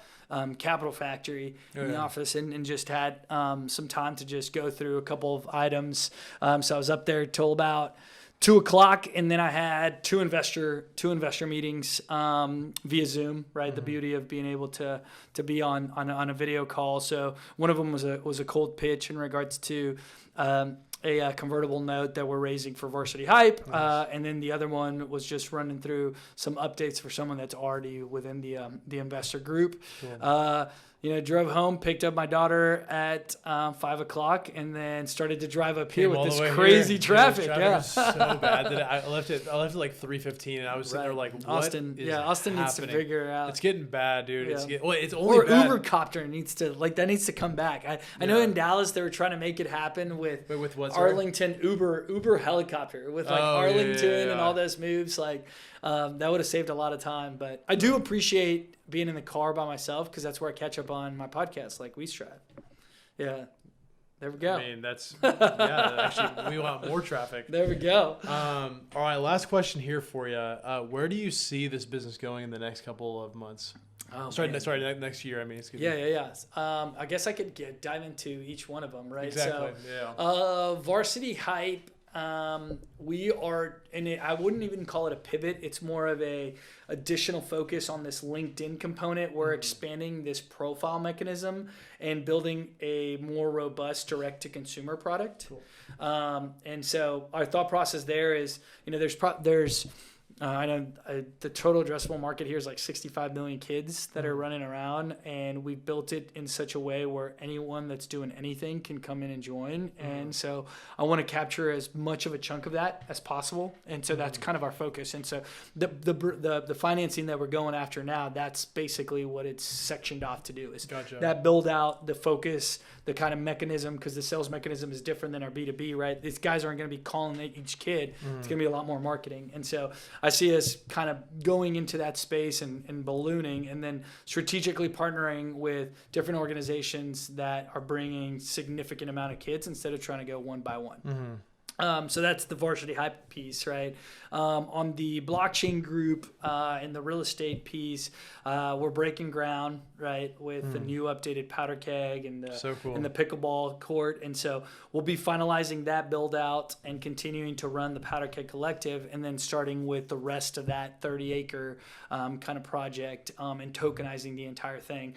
Capital Factory in the office and just had some time to just go through a couple of items. So I was up there till about 2 o'clock, and then I had two investor meetings via Zoom. Right, the beauty of being able to be on a video call. So one of them was a cold pitch in regards to a convertible note that we're raising for Varsity Hype. And then the other one was just running through some updates for someone that's already within the investor group. Cool. Drove home, picked up my daughter at 5 o'clock, and then started to drive up here with this crazy traffic. Yeah, was so bad that I left it like 3:15, and I was sitting there like, what Austin happening? Needs to figure out. It's getting bad, dude. Yeah. It's only bad. Uber copter needs to come back. I know in Dallas they were trying to make it happen with what, Arlington Uber helicopter with Arlington and all those moves. Like that would have saved a lot of time. But I do appreciate being in the car by myself, because that's where I catch up on my podcast, like We Strive. Yeah, there we go. I mean, actually, we want more traffic. There we go. All right, last question here for you. Where do you see this business going in the next couple of months? Next year. I mean, it's good. Yeah. I guess I could dive into each one of them, right? Exactly. So, Varsity Hype. we are, and I wouldn't even call it a pivot. It's more of a additional focus on this LinkedIn component. We're expanding this profile mechanism and building a more robust direct-to-consumer product. Cool. And so our thought process there is, I know the total addressable market here is like 65 million kids that are running around, and we've built it in such a way where anyone that's doing anything can come in and join. And so I want to capture as much of a chunk of that as possible, and so that's kind of our focus. And so the financing that we're going after now, that's basically what it's sectioned off to do, is that build out the focus, the kind of mechanism, because the sales mechanism is different than our B2B, right? These guys aren't going to be calling each kid. It's going to be a lot more marketing. And so I see us kind of going into that space and ballooning, and then strategically partnering with different organizations that are bringing significant amount of kids instead of trying to go one by one. So that's the Varsity Hype piece, right? On the blockchain group and the real estate piece, we're breaking ground, right, with the new updated powder keg and the pickleball court. And so we'll be finalizing that build out and continuing to run the powder keg collective, and then starting with the rest of that 30-acre kind of project and tokenizing the entire thing.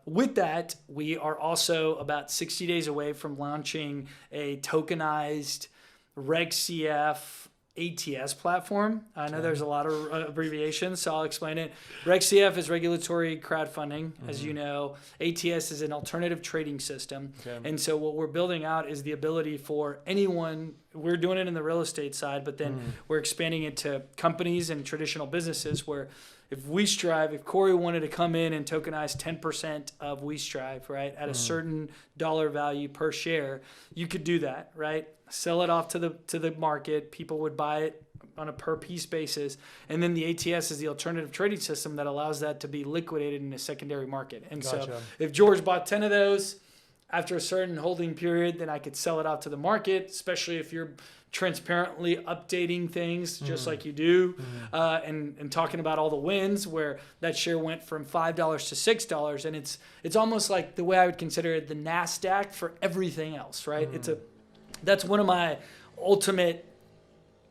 With that, we are also about 60 days away from launching a tokenized Reg CF ATS platform. I know there's a lot of abbreviations, so I'll explain it. Reg CF is regulatory crowdfunding, as you know. ATS is an alternative trading system. And so what we're building out is the ability for anyone, we're doing it in the real estate side, but then we're expanding it to companies and traditional businesses where if Corey wanted to come in and tokenize 10% of WeStrive, right, at a certain dollar value per share, you could do that, right? Sell it off to the market. People would buy it on a per piece basis. And then the ATS is the alternative trading system that allows that to be liquidated in a secondary market. And so if George bought 10 of those after a certain holding period, then I could sell it out to the market, especially if you're transparently updating things just like you do, and talking about all the wins where that share went from $5 to $6. And it's almost like the way I would consider it, the NASDAQ for everything else, right? That's one of my ultimate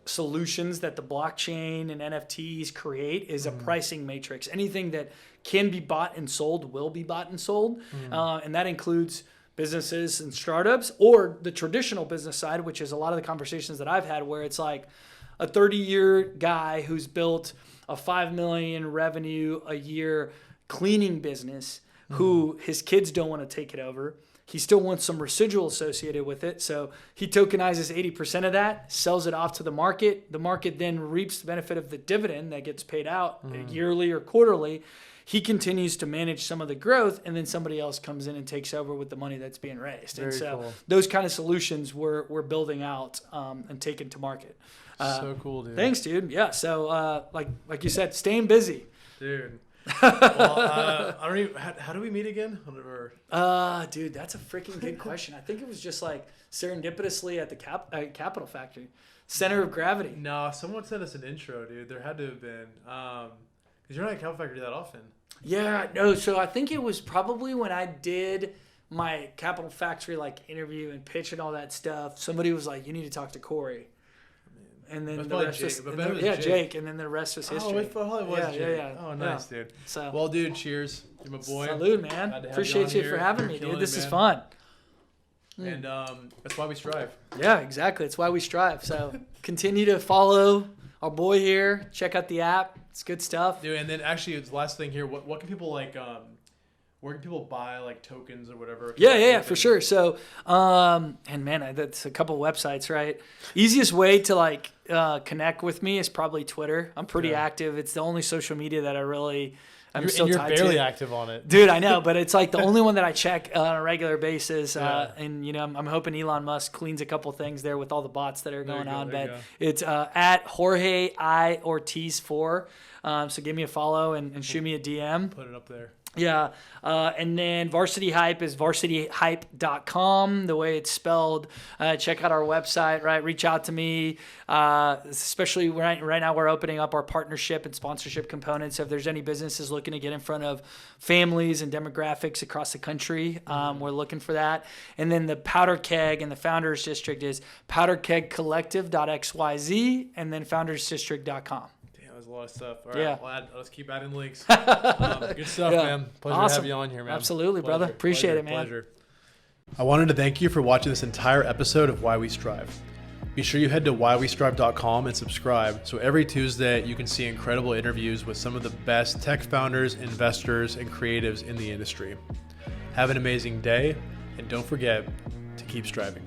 solutions that the blockchain and NFTs create, is a pricing matrix. Anything that can be bought and sold will be bought and sold. And that includes businesses and startups, or the traditional business side, which is a lot of the conversations that I've had where it's like a 30-year guy who's built a $5 million revenue a year cleaning business, who his kids don't want to take it over. He still wants some residual associated with it. So he tokenizes 80% of that, sells it off to the market. The market then reaps the benefit of the dividend that gets paid out yearly or quarterly. He continues to manage some of the growth, and then somebody else comes in and takes over with the money that's being raised. Very and so cool. Those kind of solutions we're building out and taking to market. So cool, dude. Thanks, dude. Yeah. So like you said, staying busy. Dude. Well, I don't even. How do we meet again? Dude, that's a freaking good question. I think it was just like serendipitously at the Capital Factory, center of gravity. No, someone sent us an intro, dude. There had to have been, because you're not at Capital Factory that often. Yeah, no. So I think it was probably when I did my Capital Factory like interview and pitch and all that stuff. Somebody was like, "You need to talk to Corey." And then the rest was Jake, and then the rest was history. Oh, it probably was Jake. Yeah. Oh, nice, dude. So, well, dude, cheers. You're my boy. Salud, man. Appreciate you for having me, dude. This is fun. And that's why we strive. Yeah, exactly. It's why we strive. So continue to follow our boy here. Check out the app. It's good stuff. Dude, and then actually, it's the last thing here. What can people like... where can people buy like tokens or whatever? Yeah, for sure. So, and man, that's a couple websites, right? Easiest way to like connect with me is probably Twitter. I'm pretty active. It's the only social media that I really I'm still you're tied barely to. active on it, dude. I know, but it's like the only one that I check on a regular basis. And you know, I'm hoping Elon Musk cleans a couple things there with all the bots that are going on. But it's at Jorge I Ortiz 4. So give me a follow and shoot me a DM. Put it up there. Yeah. And then Varsity Hype is varsityhype.com, the way it's spelled. Check out our website, right? Reach out to me. Especially right now we're opening up our partnership and sponsorship components. So if there's any businesses looking to get in front of families and demographics across the country, we're looking for that. And then the Powder Keg and the Founders District is powderkegcollective.xyz and then foundersdistrict.com. There's a lot of stuff. All right, Yeah. let's keep adding links. Good stuff, man. Pleasure to have you on here, man. Absolutely, brother. Appreciate it, man. Pleasure. I wanted to thank you for watching this entire episode of Why We Strive. Be sure you head to whywestrive.com and subscribe so every Tuesday you can see incredible interviews with some of the best tech founders, investors, and creatives in the industry. Have an amazing day, and don't forget to keep striving.